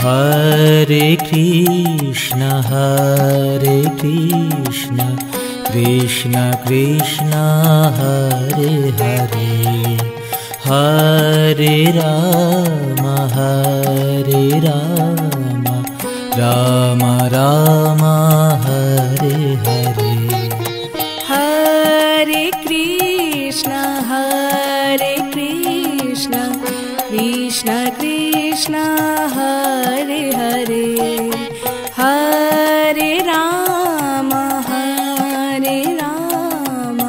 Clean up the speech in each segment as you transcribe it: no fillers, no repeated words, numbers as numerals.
Hare Krishna, Krishna Krishna, Hare Hare, Hare Rama, Rama Rama, Hare Hare. Hare Krishna, Krishna Krishna, Hare Hare, Hare Rama,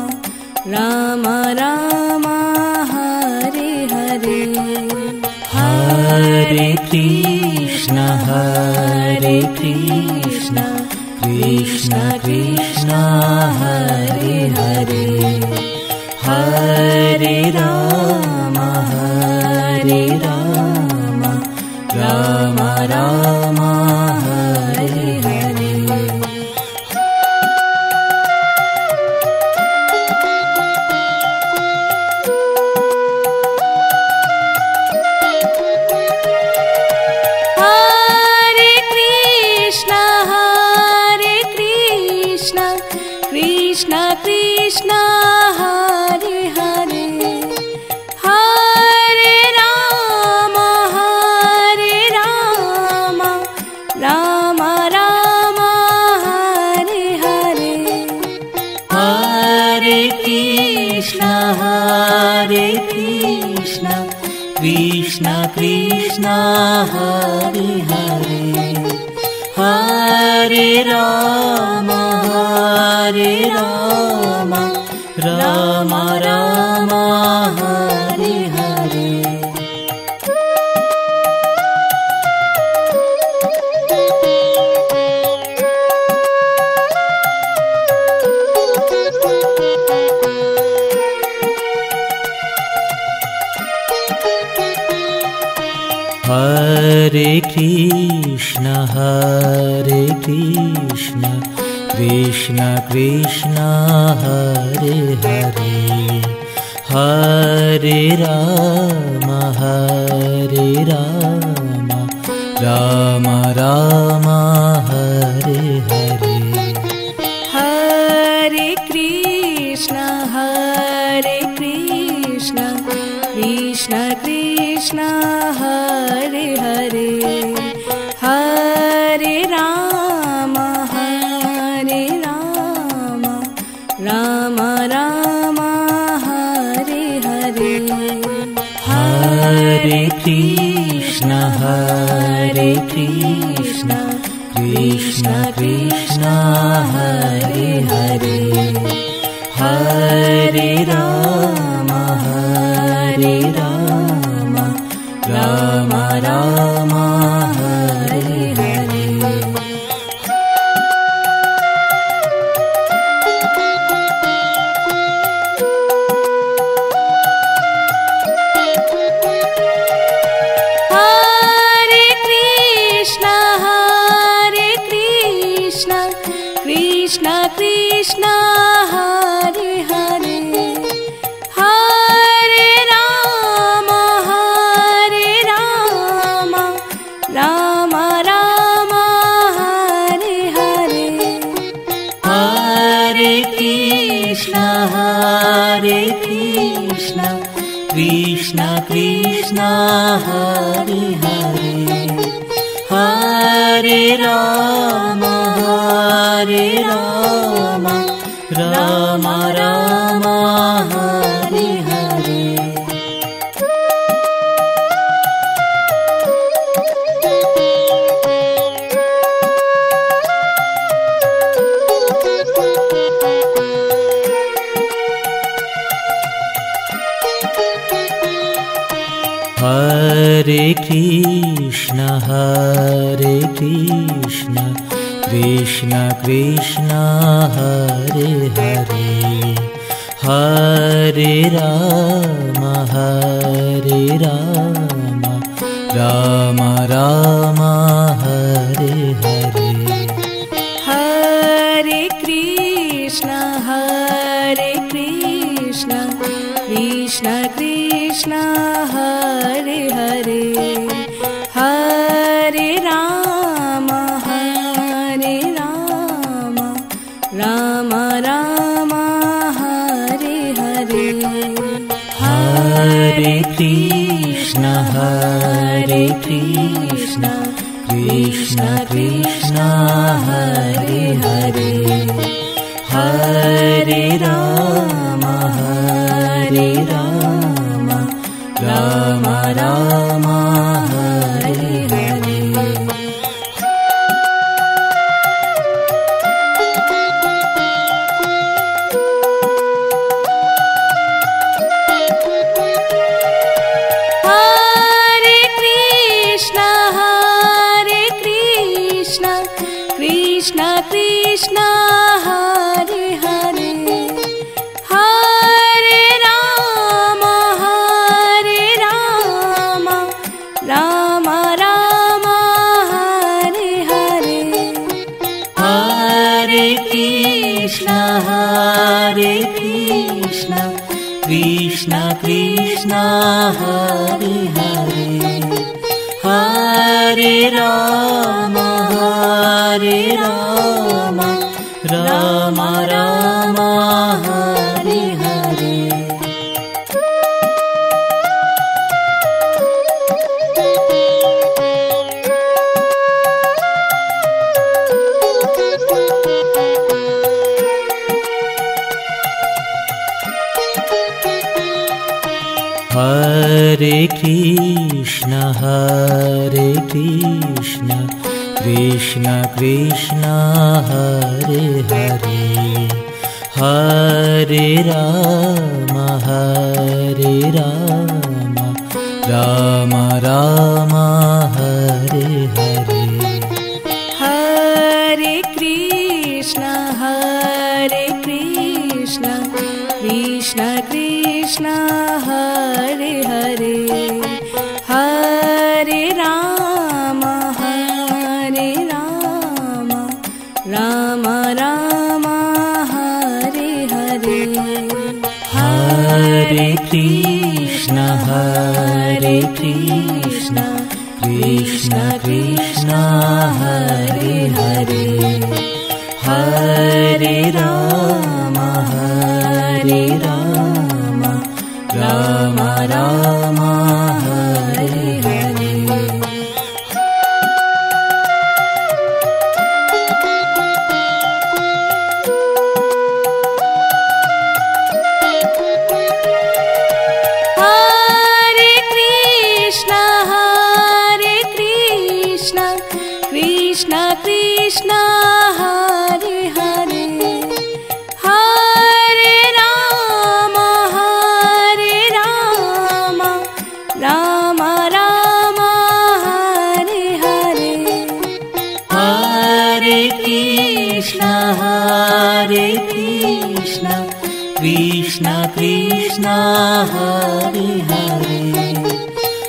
Rama Rama, Hare Hare. Hare Krishna, Krishna Krishna, Hare Hare, Hare Rama, Rama Rama, Hare Hare. Krishna Krishna, Hare Hare, Hare Rama, Rama Rama, Hare Hare. Hare Krishna, Krishna Krishna, Hare Hare, Hare Rama, Rama Rama, Hare Hare. Hare Krishna, Krishna Krishna, Hare Hare, Hare Rama, Rama Rama, Hare Hare. Hare Krishna, Krishna Krishna, Hare Hare, Hare Rama, Rama Rama, Hare Hare. Hare Krishna, Krishna Krishna, Hare Hare, Hare Rama, Rama Rama, Hare Hare. Krishna Krishna, Hare Hare, Hare Rama, Rama Rama, Hare Hare. Hare Krishna, Krishna Krishna, Hare Hare, Hare Rama, Rama Rama, Hare Hare. Hare Krishna, Krishna Krishna, Hare Hare, Hare Rama, Rama Rama, Hare Hare. Hare Krishna, Krishna Krishna, Hare Hare, Hare Rama, Krishna Krishna Krishna Hare Hare Hare Rama Rama Rama Hare Hare Krishna Krishna Hare Hare Hare Rama Rama Rama Hare Hare Hare Krishna Krishna Krishna Hare Hare Hare Rama Rama Rama Hare Hare Hare Krishna Krishna Krishna Hare Hare Hare Rama Rama Rama Hare Hare Hare Krishna Krishna Krishna Hare Hare Hare Rama Rama Rama Hare Hare Hare Krishna Krishna Krishna Hare Hare Hare Rama Rama Rama Hare Hare Krishna Krishna Hare Hare Hare Rama Rama Rama Hare Hare Hare Krishna Krishna Krishna Hare Hare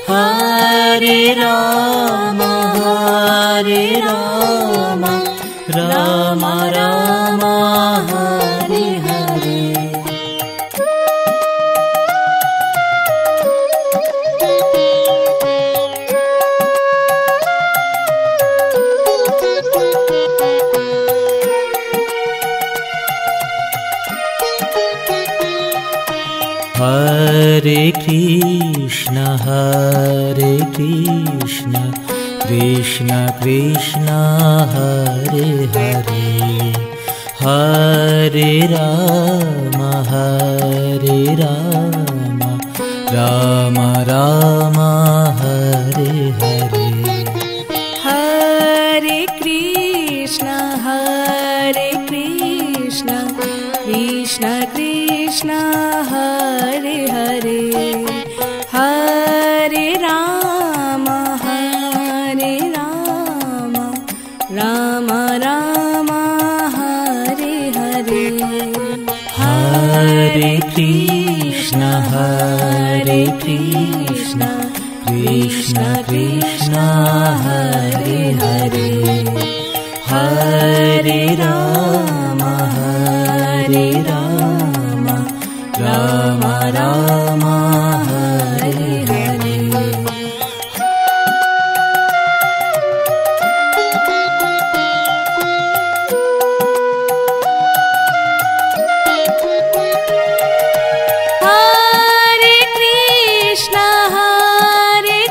Hare Rama Rama Rama Hare Hare Hare Krishna Krishna Krishna Hare Hare Hare Rama Rama Rama Hare Hare Hare Krishna Krishna Krishna Hare Hare Hare Rama Rama Rama Hare Hare Hare Krishna Krishna Krishna Hare Hare Hare Rama Rama Rama Hare Hare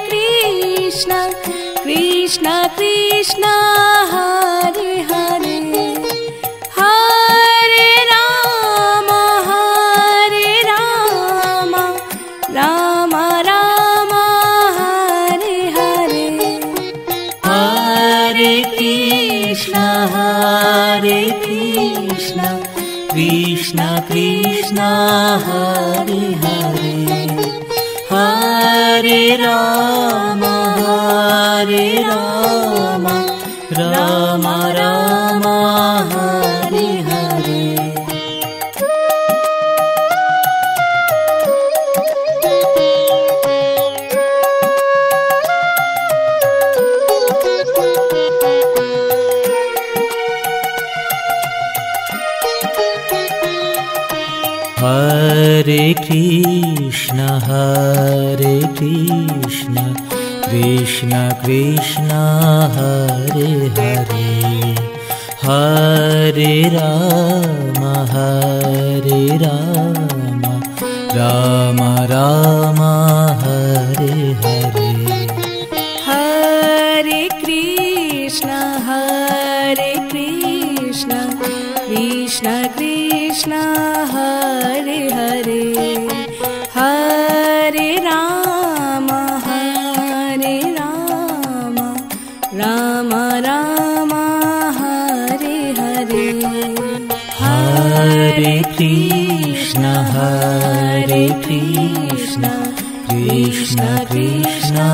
Krishna Krishna Krishna Hare Hare Hare Rama Rama Rama Hare Hare Hare Krishna Krishna Krishna Hare Hare Hare Rama Rama Rama Hare Hare Hare Krishna Krishna Krishna Hare Hare Hare Rama Rama Rama Hare Hare Hare Krishna Krishna Krishna Hare Hare Hare Rama Rama Rama Hare Hare Hare Krishna Krishna Krishna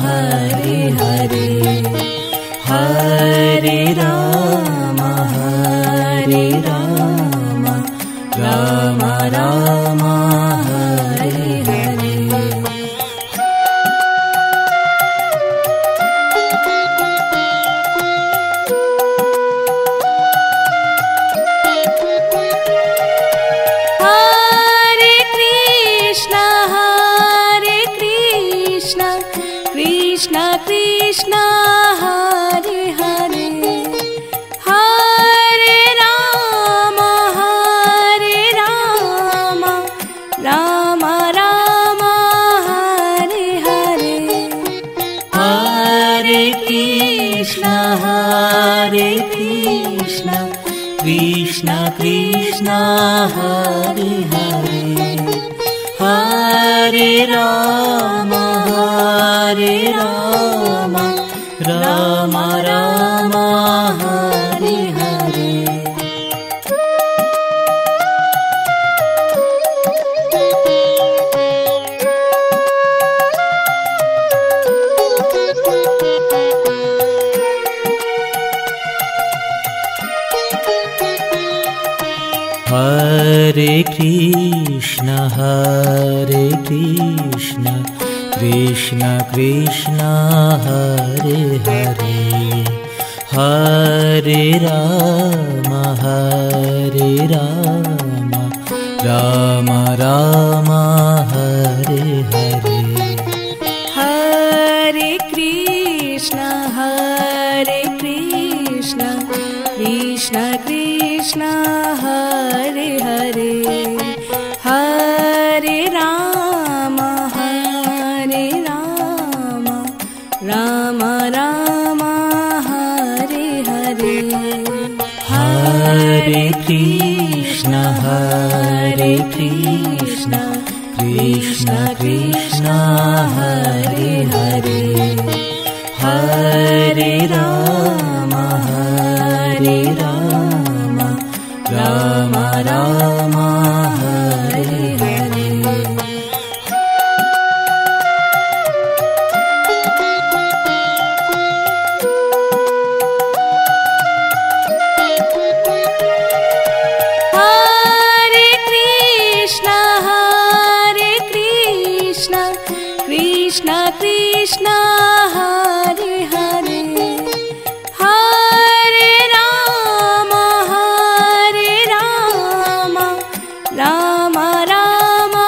Hare Hare Hare Rama Rama Rama Hare Hare Hare Krishna Krishna Krishna Hare Hare Hare Rama Rama Rama Hare Hare Hare Krishna Krishna Krishna Hare Hare Hare Rama Rama Rama Hare Hare Hare Krishna Krishna Krishna Hare Hare Hare Rama Rama Rama Hare Hare Hare Krishna Krishna Krishna Hare Hare Hare Rama Rama Rama Hare Hare Hare Krishna Krishna Krishna Hare Hare Hare Rama Rama Rama Hare Hare Hare Krishna Krishna Krishna Hare Hare Hare Rama Rama Rama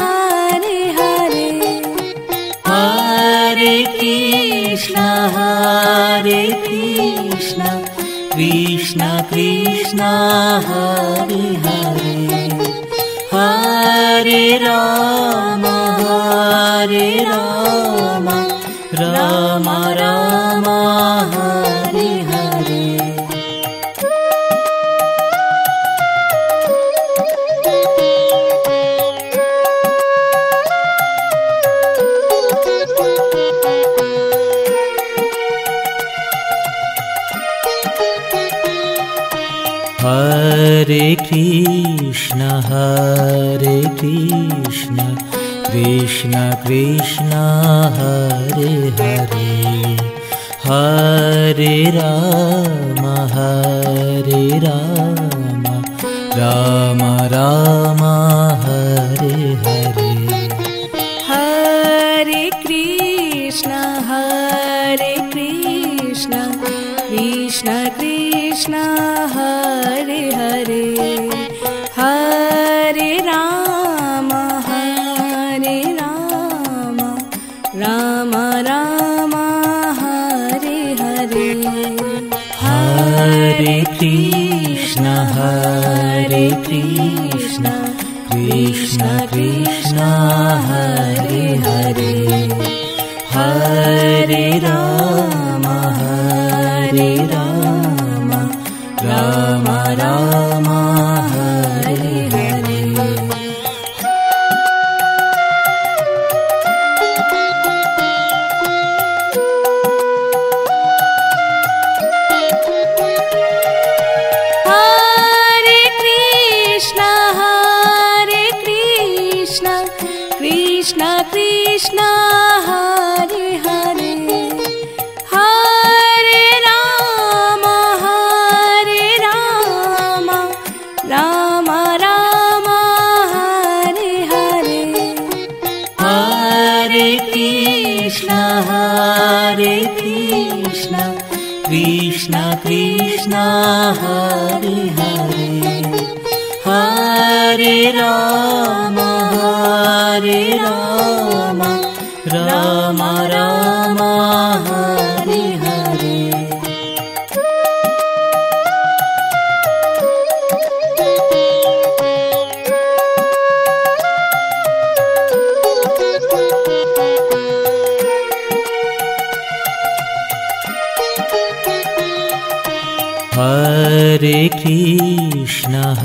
Hare Hare Hare Krishna Krishna Krishna Hare Hare Hare Rama Rama Rama Hare Krishna, Krishna Krishna, Hare Hare, Hare Rama, Rama Rama, Hare Hare. Hare Krishna, Krishna Krishna, Hare Hare, Hare Rama, Rama Rama, Hare Hare. Hare Krishna, Krishna Krishna, Hare Hare, Hare Rama, Rama Rama, Hare Hare. Hare Krishna, Krishna Krishna, Hare Hare, Hare Rama, Rama Rama, Hare Hare. Hare Krishna, Krishna Krishna, Hare Hare, Hare Rama, Rama Rama, Hare Hare.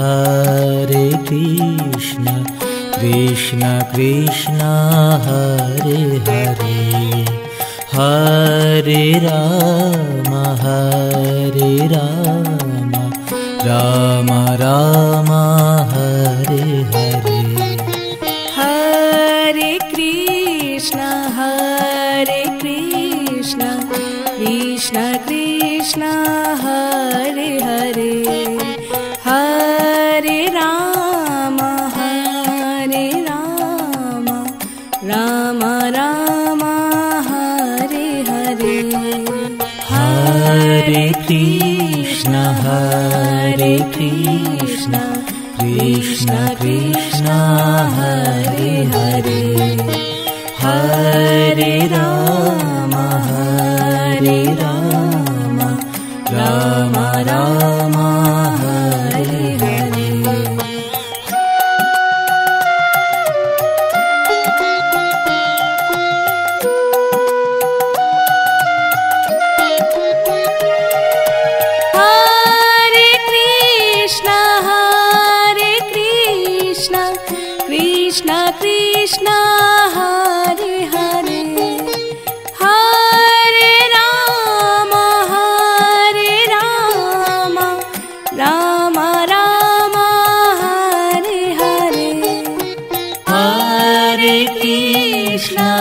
Hare Krishna, Krishna Krishna, Hare Hare, Hare Rama, Rama Rama, Hare Hare. Hare Krishna, Krishna Krishna, Hare Hare, Hare Rama, Rama Rama, Hare Hare. Hare Krishna, Krishna Krishna, Hare Hare, Hare Rama, Rama Rama, Hare Hare. Hare Krishna, Krishna Krishna, Hare Hare, Hare Rama, Rama Rama, Hare Hare.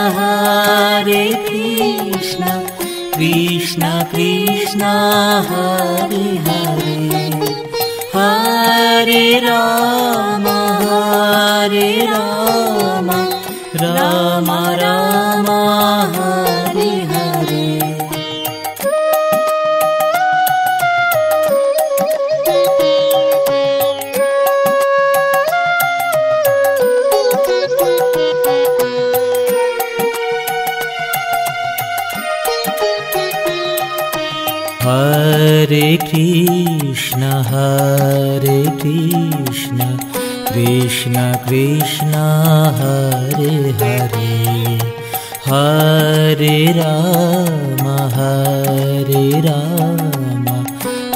Hare Krishna, Krishna Krishna, Hare Hare, Hare Rama, Rama Rama, Hare Hare. Hare Krishna, Krishna Krishna, Hare Hare, Hare Rama,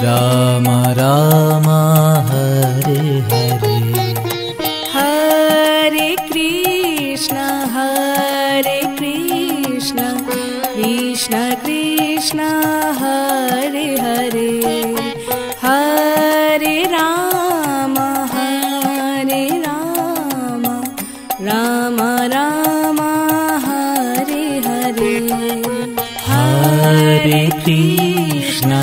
Rama Rama, Hare Hare. Hare Krishna, Krishna Krishna, Hare Hare, Hare Krishna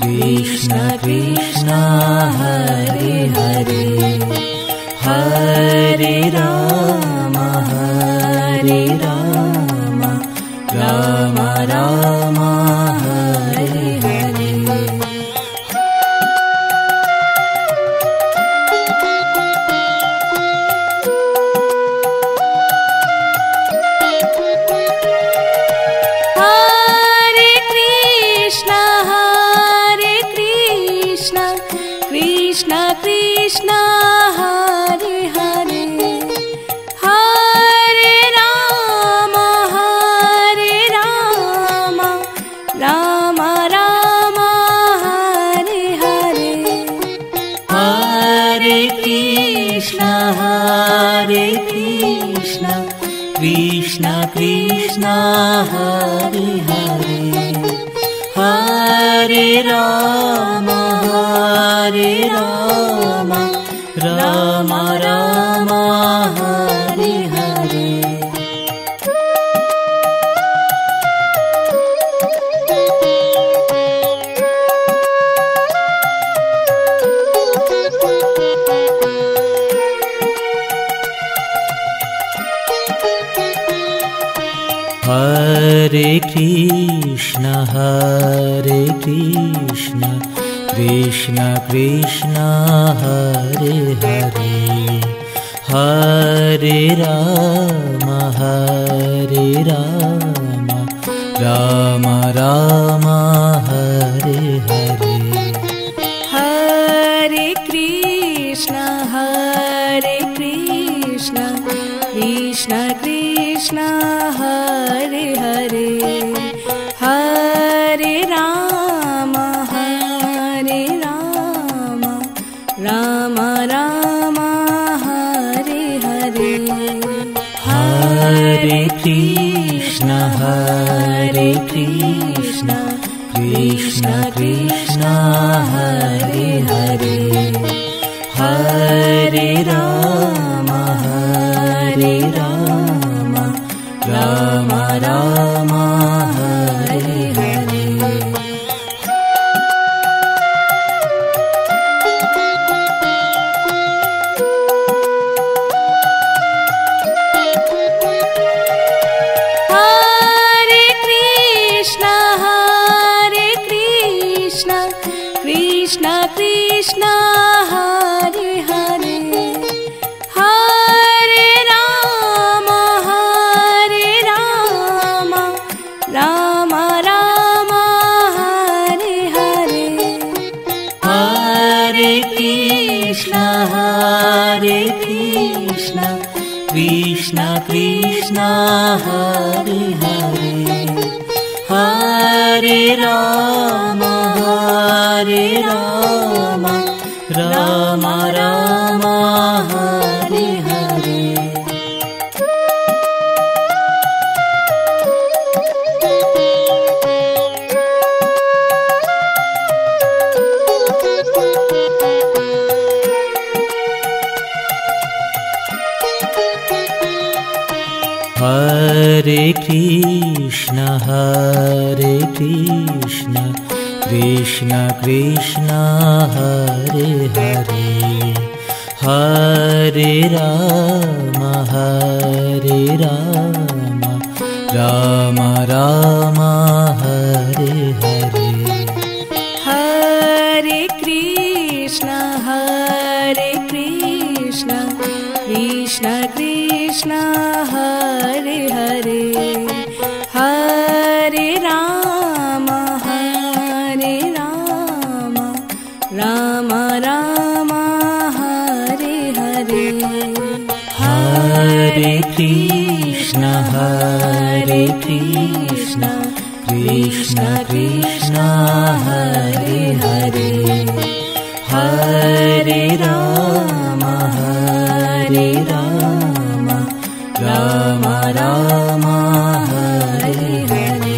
Krishna Krishna Hare Hare Hare Rama Rama Rama Hare Hare Krishna Krishna Hare Hare Hare Rama Rama Rama Hare Hare Hare Krishna Krishna Krishna Hare Hare Hare Rama Rama Rama Hare Hare Hare Krishna Krishna Krishna Hare Hare Hare Rama Rama Rama Hare Hare Hare Krishna Krishna Krishna Hare Hare Hare Rama Rama Rama Hare Hare Hare Krishna Krishna Krishna Hare Hare Hare Rama Rama Rama Hare Hare Krishna Krishna Hare Hare Hare Rama Rama Rama Hare Hare Hare Krishna Krishna Krishna Hare Hare Hare Rama Rama Rama Hare Hare Hare Krishna Krishna Krishna Hare Hare Hare Rama Rama Rama Hare Hare Hare Krishna Krishna Krishna Hare Hare Hare Rama Rama Rama Hare Hare Hare Krishna Krishna Krishna Hare Hare Hare Rama Rama Rama Hare Hare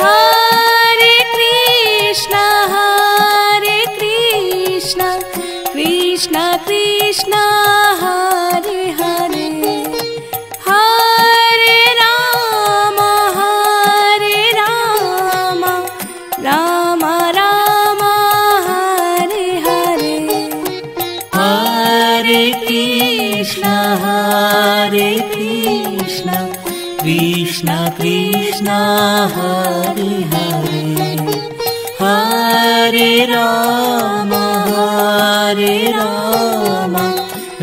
Hare Krishna Ram Ram Hare Hare Hare Krishna Krishna Krishna Hare Hare Hare Ram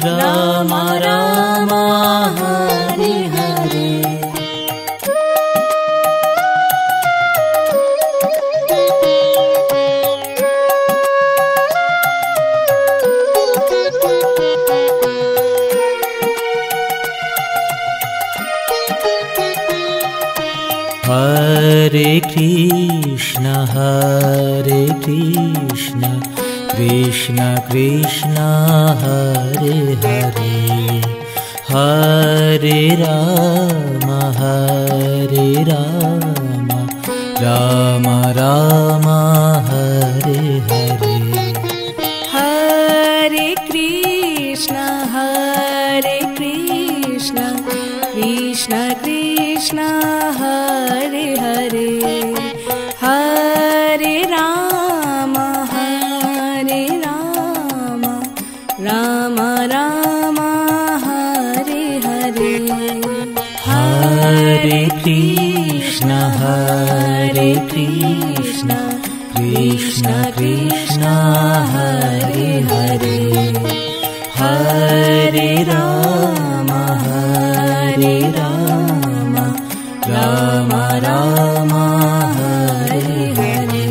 Ram Ram Hare Hare Hare Krishna Krishna Krishna Hare Hare Hare Ram Ram Ram Hare Hare Hare Krishna Krishna Krishna Hare Hare Hare Ram Ram Ram Hare Hare Hare Krishna Krishna Krishna Hare Hare Hare Ram Ram Ram Hare Hare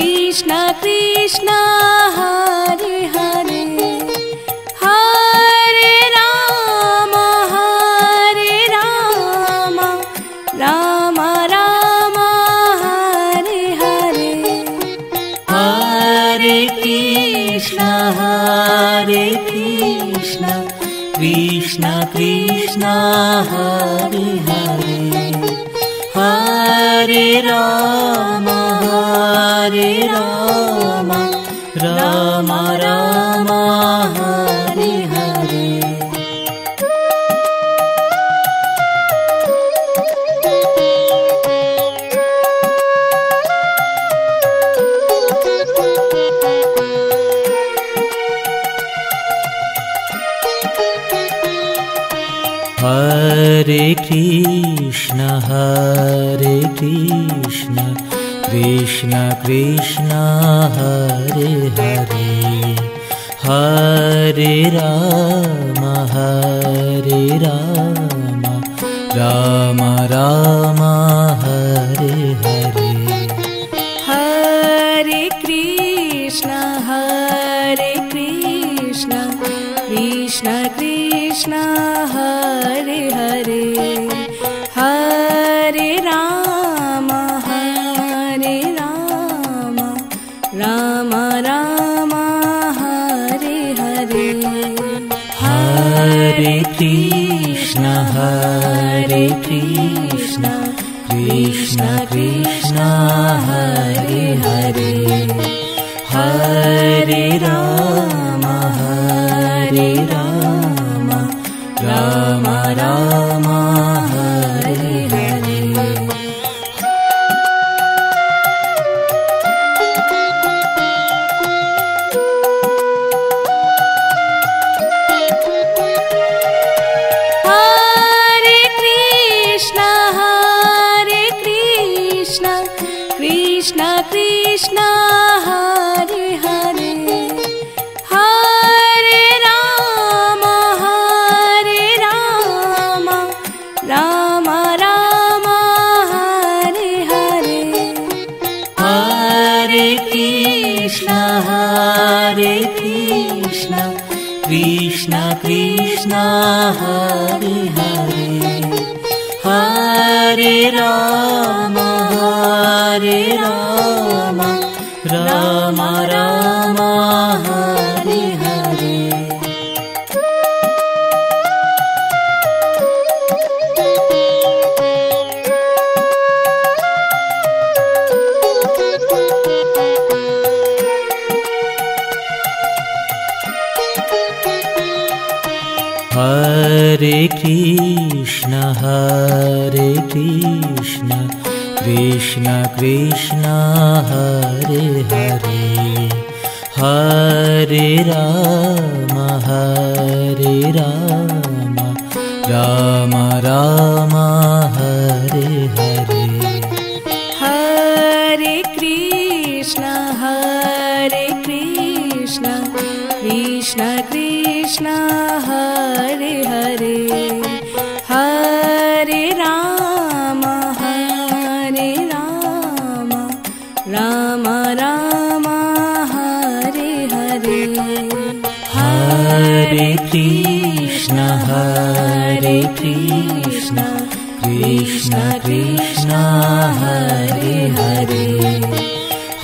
Krishna Krishna Hare Hare Hare Ram Ram Ram Hare Hare Hare Krishna Krishna Krishna Hare Hare Hare Ram Ram Ram Hare Hare Hare Krishna Krishna Krishna Hare Hare Hare Ram Ram Ram Hare Hare Hare Krishna Krishna Krishna Hare Hare Hare Ram Ram Ram Hare Hare Hare Krishna Krishna Krishna Hare Hare Hare Ram Ram Ram Hare Hare Krishna Krishna Hare Hare Hare Ram Ram Ram Hare Hare Hare Krishna Krishna Krishna Hare Hare Hare Ram Ram Ram Hare Hare Hare Krishna, Krishna Krishna, Hare Hare, Hare Rama, Rama Rama, Hare Hare. Hare Krishna, Krishna Krishna, Hare Hare, Hare Rama, Rama Rama, Hare Hare. Hare Krishna, Krishna Krishna, Hare Hare,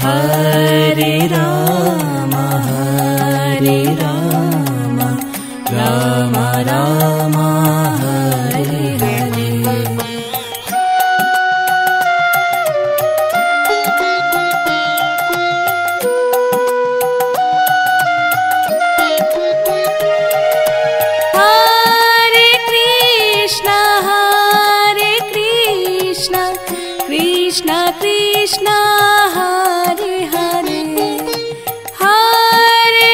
Hare Rama, Rama Rama, Hare Hare. Hare Krishna, Krishna Krishna, Hare Hare, Hare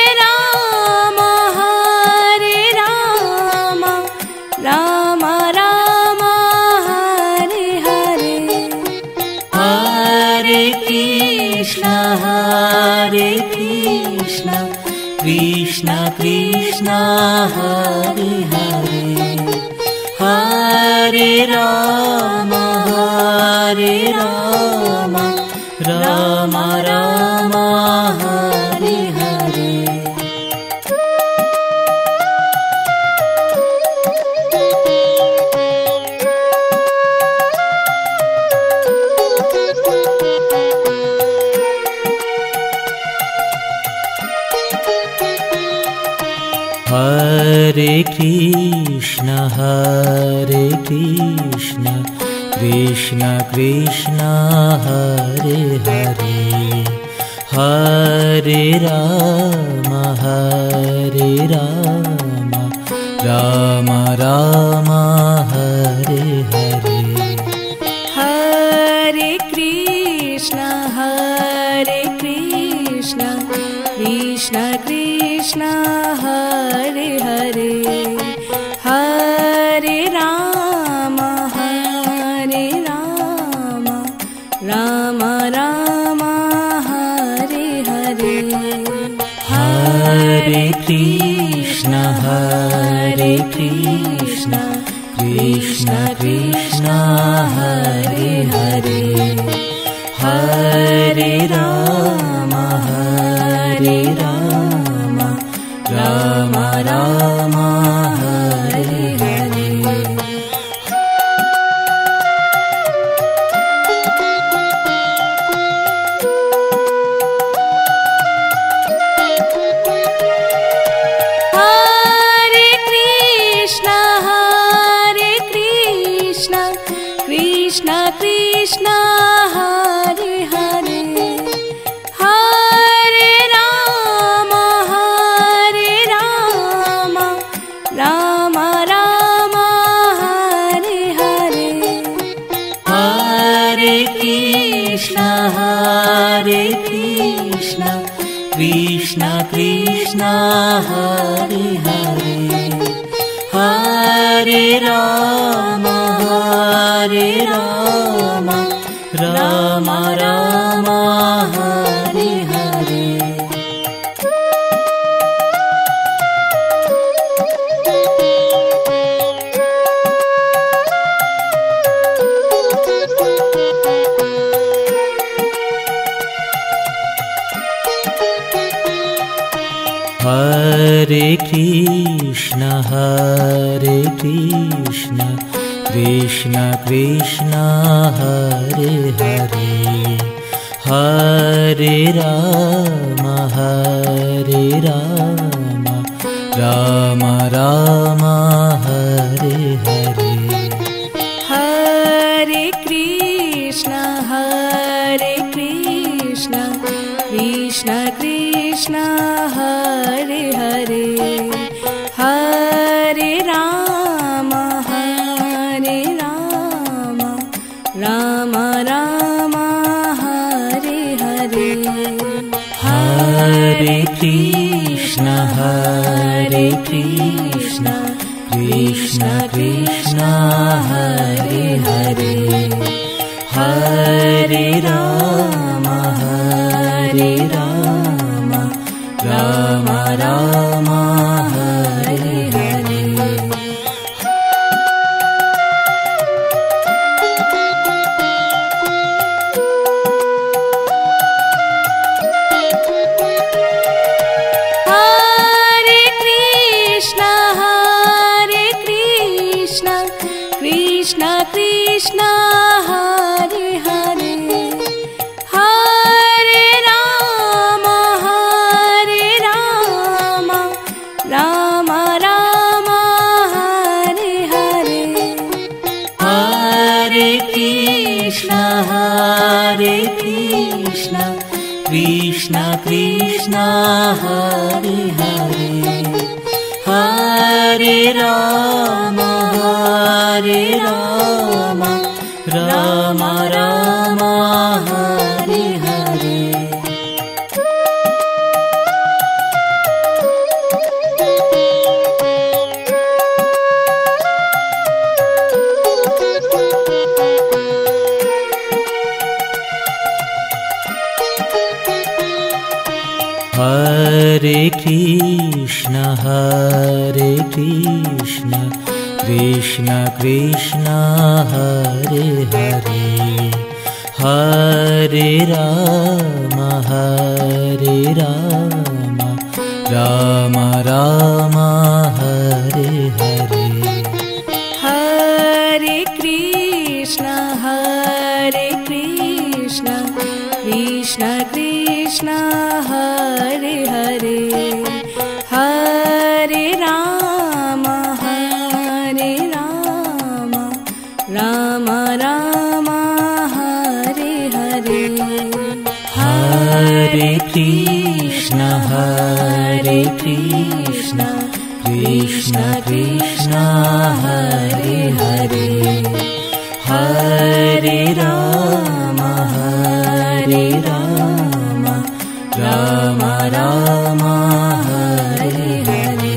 Rama, Rama Rama, Hare Hare. Hare Krishna, Krishna Krishna, Hare Hare, Hare Rama, Rama Rama, Hare Hare. Hare Krishna, Krishna Krishna, Hare Hare, Hare Rama, Rama Rama, Hare Hare. Hare Krishna, Krishna Krishna, Hare Hare, Hare Rama, Rama Rama, Hare Hare. Hare Krishna, Krishna Krishna, Hare Hare, Hare Rama, Rama Rama, Hare Hare. Hare Krishna, Krishna Krishna, Hare Hare, Hare Rama, Rama Rama, Hare Hare. Hare Krishna, Krishna Krishna, Hare Hare, Hare Rama, Rama Rama, Hare Hare. Hare Krishna, Krishna Krishna, Hare Hare, Hare Rama, Rama Rama, Hare Hare. Hare Krishna, Krishna Krishna, Hare Hare, Hare Rama, Krishna Krishna Hare Hare Hare Ram Ram Ram Hare Hare Krishna Krishna Hare Hare Hare Rama Rama Rama Hare Hare Hare Krishna Krishna Krishna Hare Hare Hare Rama Rama Rama Hare Hare Hare Krishna Krishna Krishna Hare Hare Hare Rama Rama Rama Hare Hare Hare Krishna Krishna Krishna Hare Hare Hare Rama Rama Rama Hare Hare Hare Krishna Krishna Krishna Hare Hare Hare Rama Rama Rama Hare Hare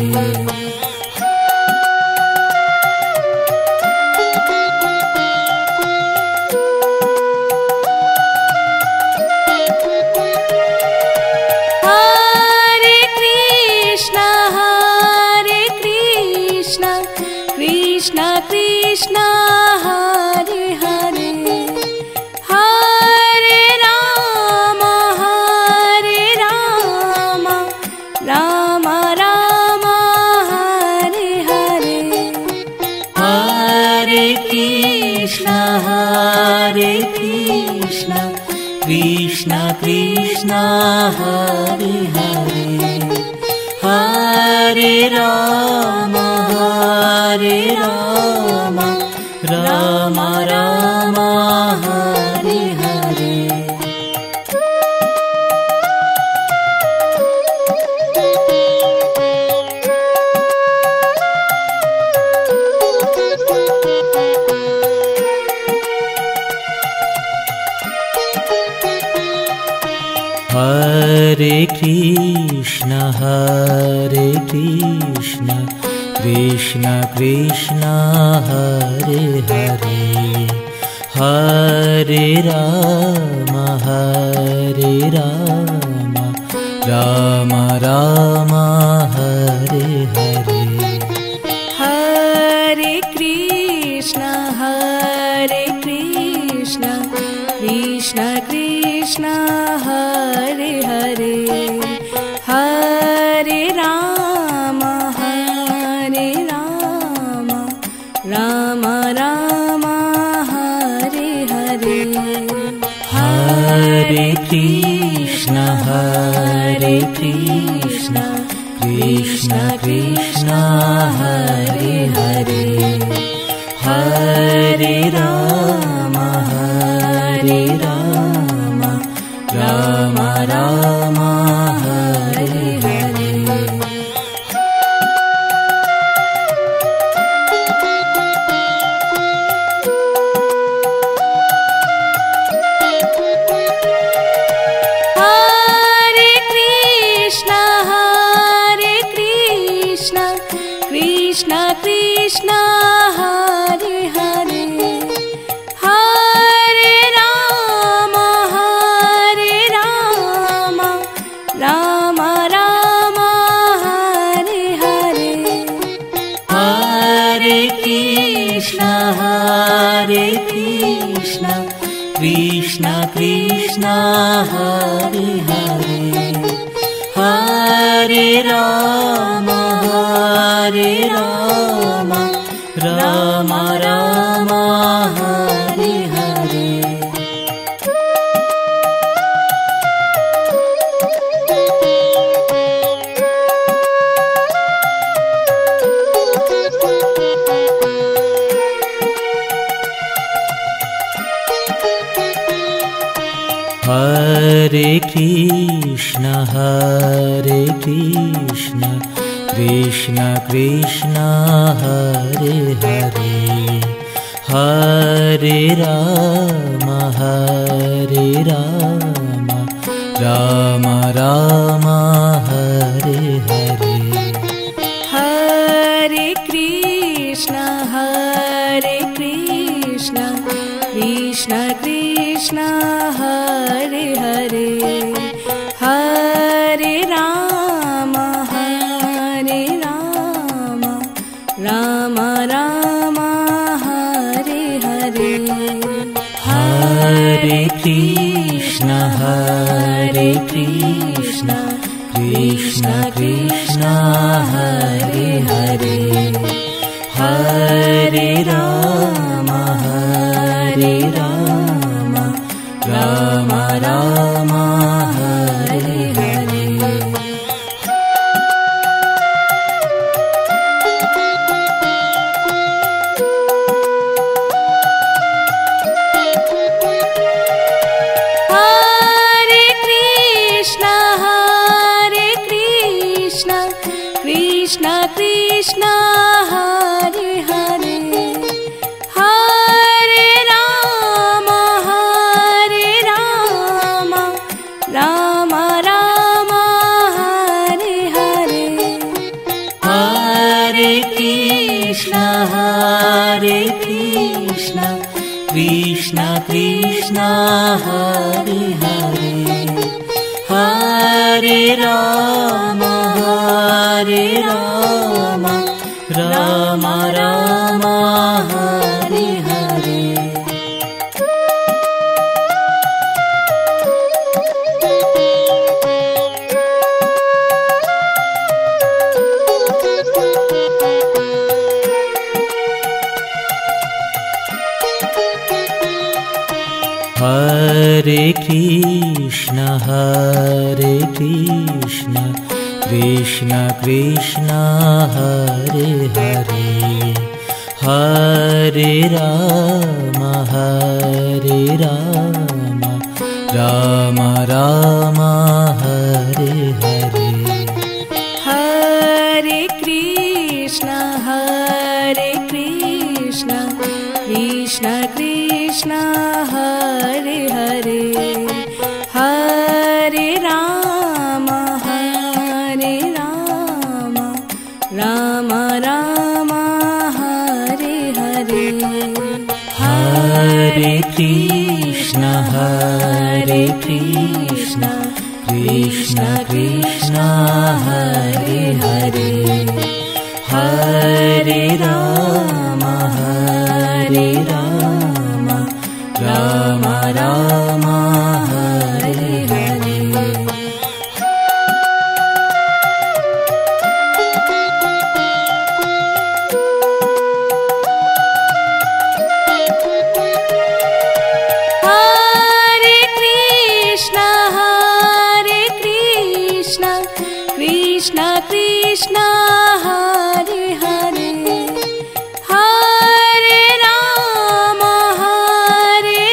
Krishna Krishna Hare Hare Hare Rama Rama Rama Hare Hare Hare Krishna Krishna Krishna Hare Hare Hare Rama Rama Rama Hare Hare Hare Krishna Krishna Krishna Hare Hare Hare Rama Rama Rama Hare Hare Hare Krishna Krishna Krishna Hare Hare Hare Rama Rama Rama Hare Hare Hare Krishna Krishna Krishna Hare Hare Hare Rama Rama Rama Hare Hare Krishna Hare Hare Hare Rama Rama Rama Hare Hare Hare Krishna Krishna Krishna Hare Hare Hare Rama Rama Rama Hare Hare Hare Krishna Krishna Krishna Hare Hare Hare Rama Rama Rama Hare Hare Hare Krishna Krishna Krishna Hare Hare Hare Rama Rama Rama Hare Hare Hare Krishna Krishna Krishna Hare Hare Hare Rama Rama Rama Hare Hare Hare Krishna Krishna Krishna Hare Hare Hare Rama Rama Rama Hare Hare Hare Krishna Krishna Krishna Hare Hare Hare Rama Rama Rama Hare Hare Hare Krishna Krishna Krishna Hare Hare Hare Rama Rama Rama Hare Hare Hare Krishna Krishna Krishna Hare Hare Hare Rama Rama Rama Hare Hare Hare Krishna Krishna Krishna Hare Hare Hare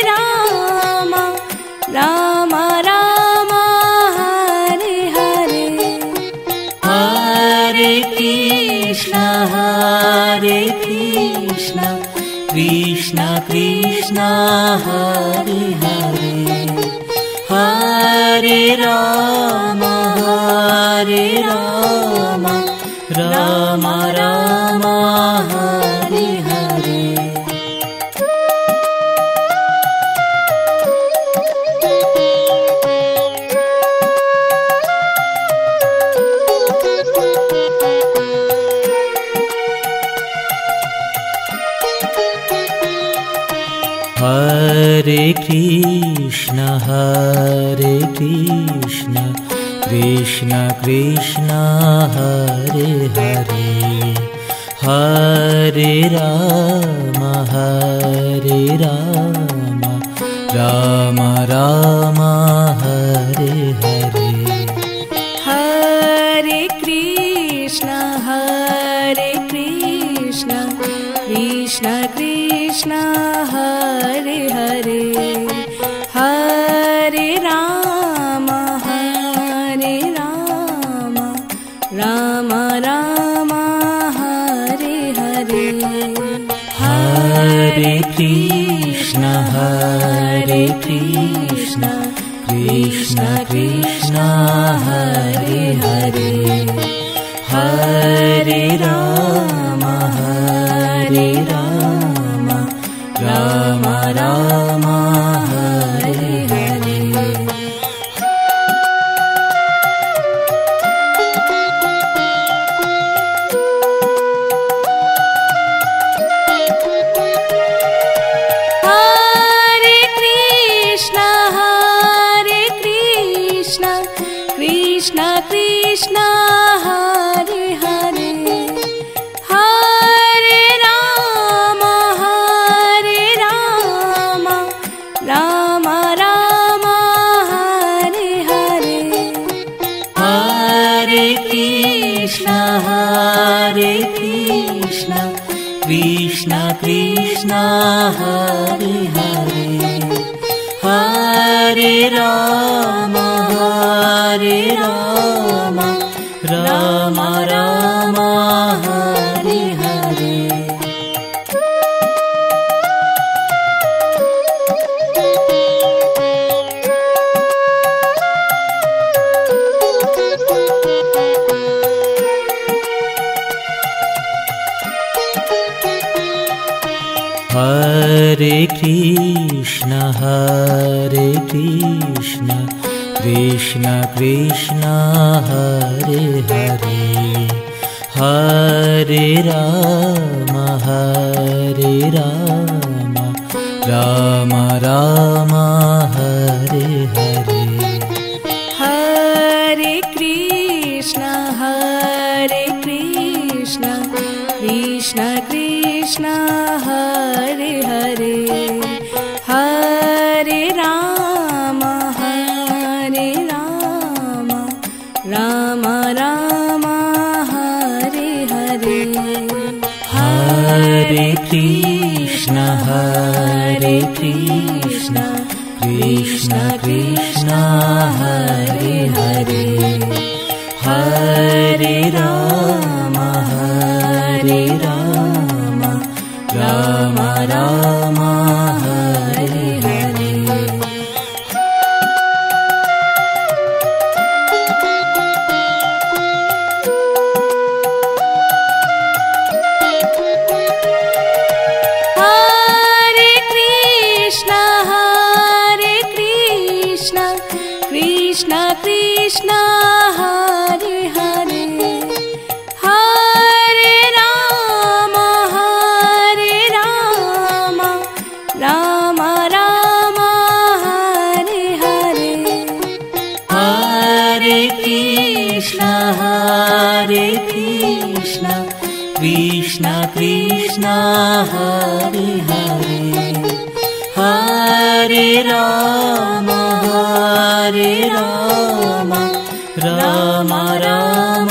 Rama Rama Rama Hare Hare Hare Krishna Krishna Krishna Hare Hare Hare Rama Rama Rama Hare Hare Hare Krishna Krishna Krishna Krishna Hare Hare Hare Ram Ram Ram Hare Hare Hare Krishna Krishna Krishna Hare Hare Hare Ram Ram Ram Hare Hare Hare Krishna Krishna Krishna Hare Hare Hare Ram Ram Ram Hare Hare Krishna Krishna Hare Hare Hare Ram Ram Ram Hare Hare Hare Krishna Krishna Krishna Hare Hare Hare Ram Ram Ram Hare Hare Hare Krishna Krishna Krishna Hare Hare Hare Ram Ram Ram Hare Hare Hare Krishna Krishna Krishna Hare Hare Hare Ram Ram Ram Hare Hare Hare Krishna Krishna Krishna Hare Hare Hare Ram Ram Ram Hare Hare Krishna Krishna Hare Hare Hare Ram Ram Ram Hare Hare Hare Krishna Krishna Krishna Hare Hare Hare Ram Ram Ram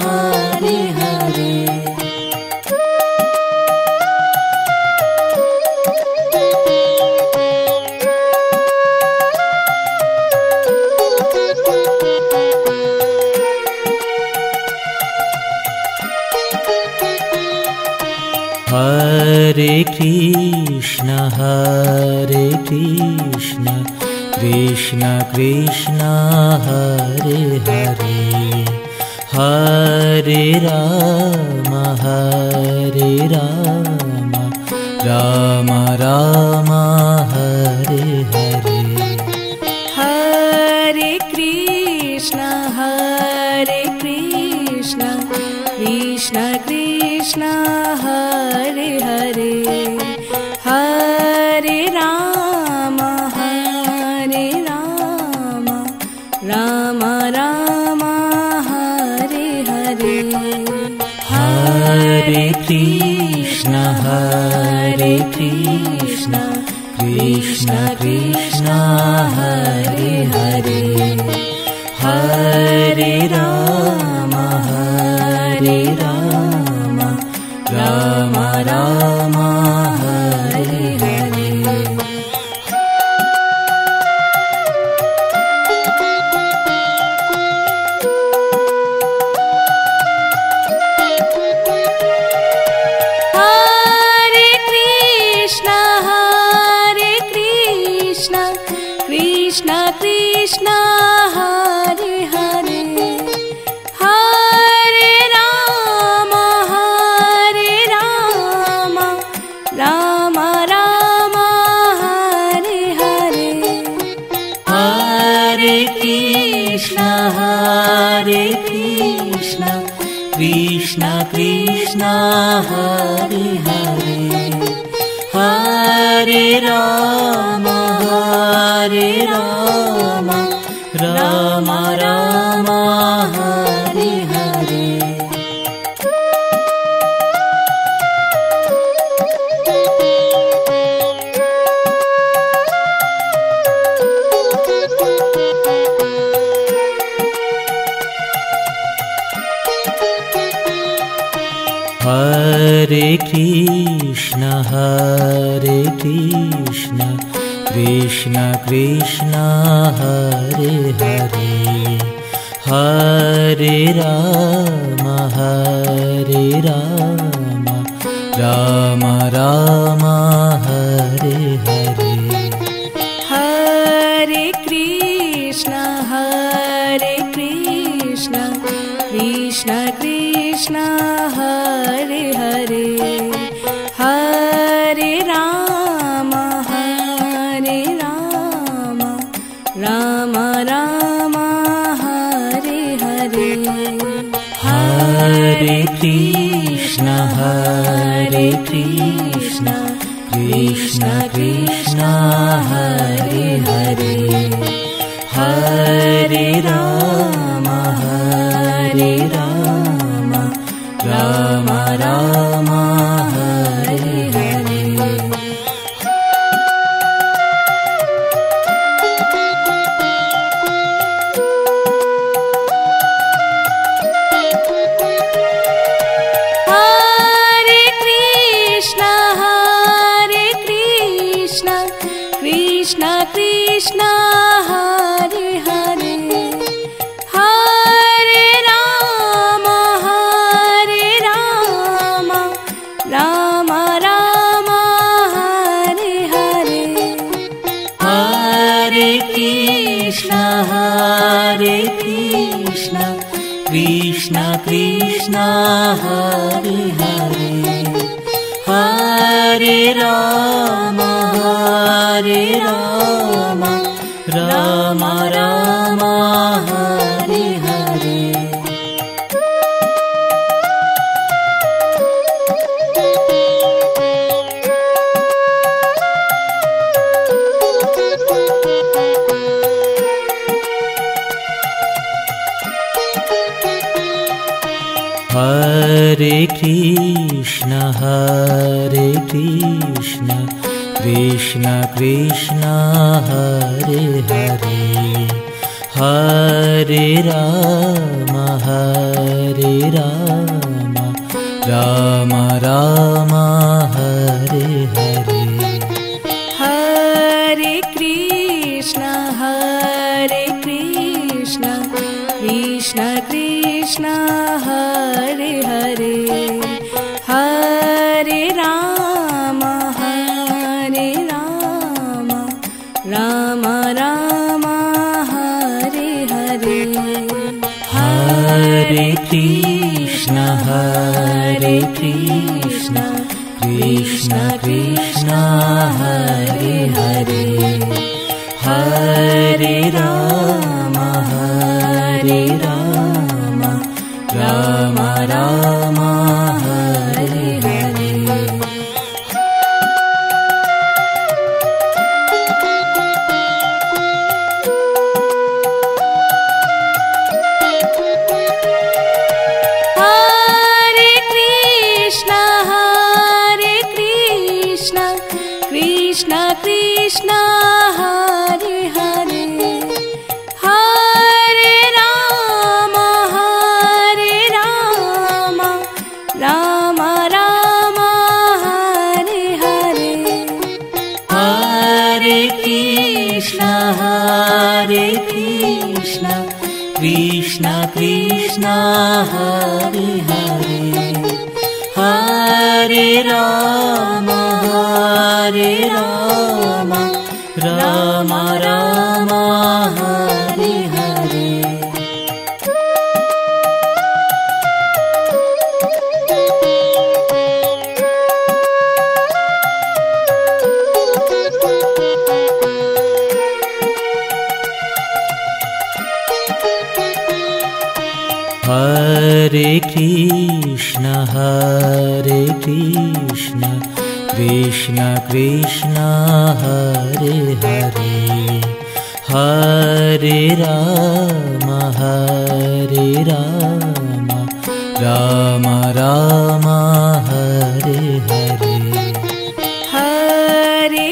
Hare Hare Hare Krishna Krishna Krishna Hare Hare Hare Ram Ram Ram Hare Hare Hare Krishna Krishna Krishna Hare Hare Hare Ram Ram Ram Hare Hare Hare Krishna Krishna Krishna Hare Hare Hare Ram Ram Ram Hare Hare Krishna Krishna Hare Hare Hare Ram Ram Ram Hare Hare Hare Krishna Krishna Krishna Hare Hare Hare Ram Ram Ram Hare Hare Hare Krishna Krishna Krishna Hare Hare Hare Ram Ram Ram Hare Hare Hare Krishna Krishna Krishna Hare Hare Hare Ram Ram Ram Hare Hare Hare Krishna Krishna Krishna Hare Hare Hare Ram Ram Ram Hare Hare Krishna Krishna Hare Hare Hare Ram Ram Ram Hare Hare Hare Krishna Krishna Krishna Hare Hare Hare Ram Ram Ram Hare Hare Hare Krishna Krishna Krishna Hare Hare Hare Ram Ram Ram Hare Hare Hare Krishna Krishna Krishna Hare Hare Hare Ram Ram Ram Hare Hare Hare Krishna Krishna Krishna Hare Hare Hare Ram Ram Ram Hare Hare Krishna Krishna Krishna Hare Hare Hare Rama Hare Rama Rama Rama Hare Hare Hare Krishna Krishna Krishna Hare Hare Hare Rama Rama Rama Hare Hare Hare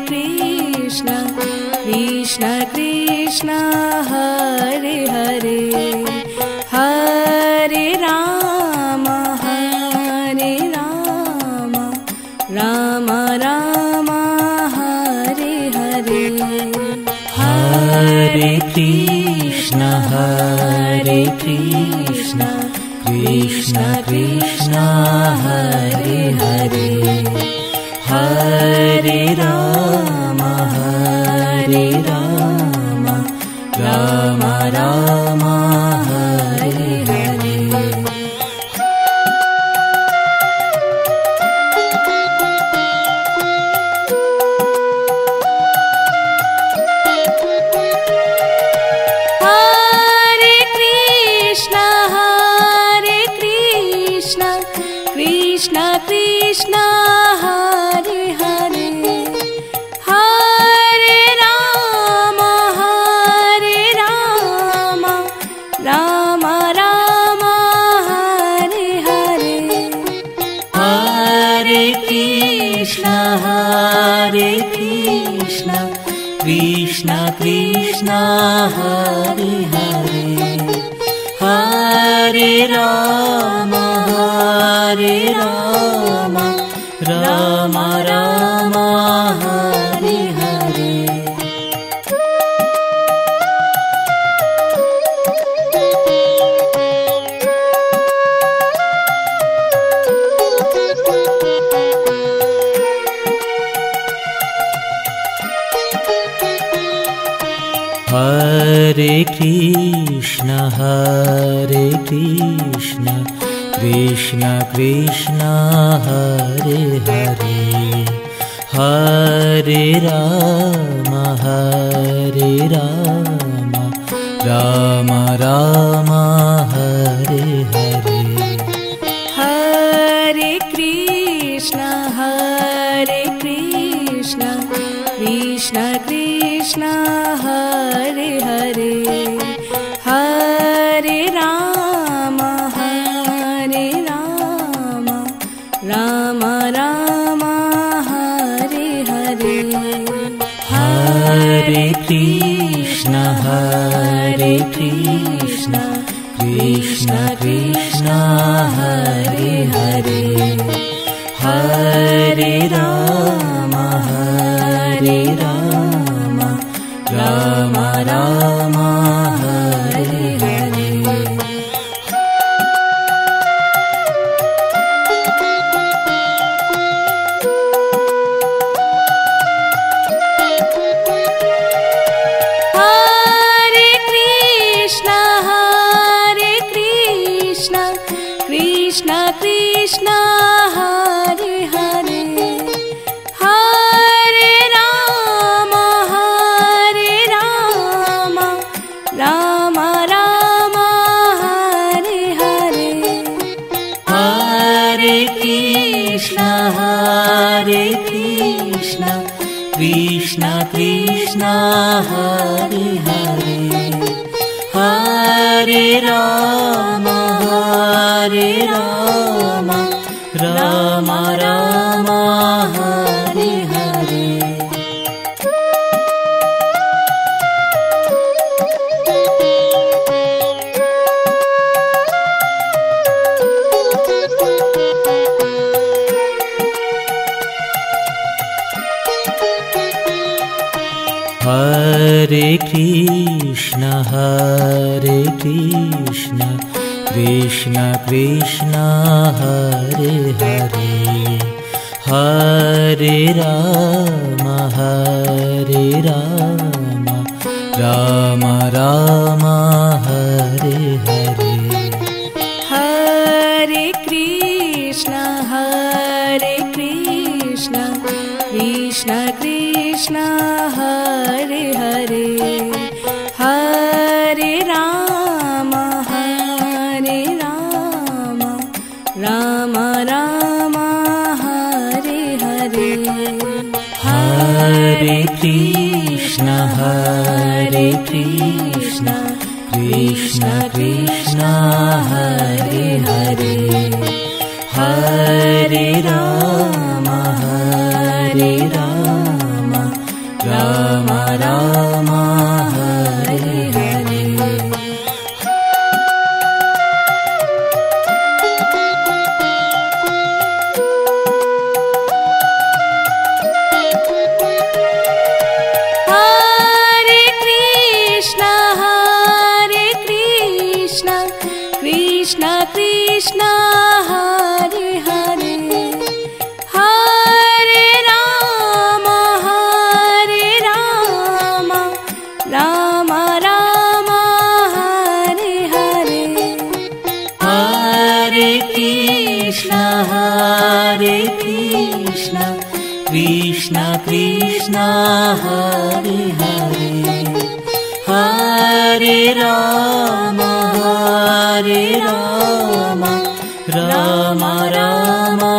Krishna Krishna Krishna Hare Hare Hare Rama Rama Rama Hare Hare Hare Krishna Krishna Krishna Hare Hare Hare Rama Rama Rama Hare Hare Hare Krishna Krishna Krishna Hare Hare Hare Rama Rama Rama Hare Hare Hare Krishna Krishna Krishna Hare Hare Hare Rama Rama Rama Hare Hare Hare Krishna Krishna Krishna Hare Hare Hare Rama Rama Rama Hare Hare Hare Krishna Krishna Krishna Hare Hare Hare Rama Rama Rama Hare Hare Hare Krishna Krishna Krishna Hare Hare Hare Rama Rama Rama Hare Hare Hare Krishna Krishna Krishna Hare Hare Hare Rama Rama Rama Hare Hare Hare Krishna Krishna Krishna Hare Hare Hare Rama Rama Rama Hare Hare Hare Krishna Krishna Krishna Hare Hare Hare Ram Ram Ram Hare Hare Hare Krishna Krishna Krishna Hare Hare Hare Ram Ram Ram Hare Hare Hare Krishna Krishna Krishna Hare Hare Hare Ram Ram Ram Hare Hare Hare Krishna Krishna Krishna Hare Hare Hare Ram Ram Ram Hare Hare Hare Krishna Krishna Krishna Hare Hare Hare Ram Ram Ram